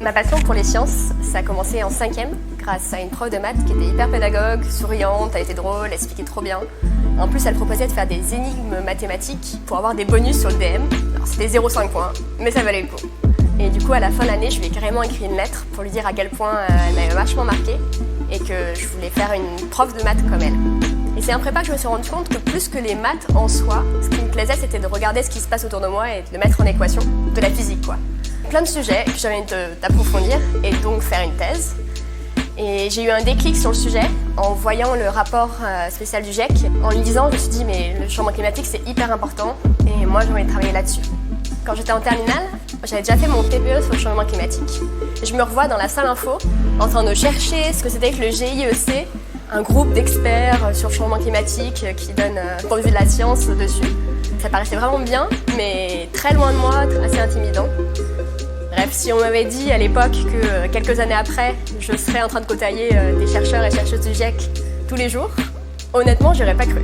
Ma passion pour les sciences, ça a commencé en 5e, grâce à une prof de maths qui était hyper pédagogue, souriante, elle était drôle, elle expliquait trop bien. En plus, elle proposait de faire des énigmes mathématiques pour avoir des bonus sur le DM. Alors c'était 0,5 points, mais ça valait le coup. Et du coup, à la fin de l'année, je lui ai carrément écrit une lettre pour lui dire à quel point elle m'avait vachement marqué et que je voulais faire une prof de maths comme elle. Et c'est en prépa que je me suis rendu compte que plus que les maths en soi, ce qui me plaisait, c'était de regarder ce qui se passe autour de moi et de le mettre en équation, de la physique quoi. Plein de sujets que j'avais envie d'approfondir et donc faire une thèse. Et j'ai eu un déclic sur le sujet en voyant le rapport spécial du GIEC. En le lisant, je me suis dit mais le changement climatique c'est hyper important et moi j'ai envie de travailler là-dessus. Quand j'étais en terminale, j'avais déjà fait mon TPE sur le changement climatique. Et je me revois dans la salle info en train de chercher ce que c'était que le GIEC, un groupe d'experts sur le changement climatique qui donne le point de vue de la science dessus. Ça paraissait vraiment bien, mais très loin de moi, assez intimidant. Bref, si on m'avait dit à l'époque que quelques années après, je serais en train de côtoyer des chercheurs et chercheuses du GIEC tous les jours, honnêtement, j'aurais pas cru.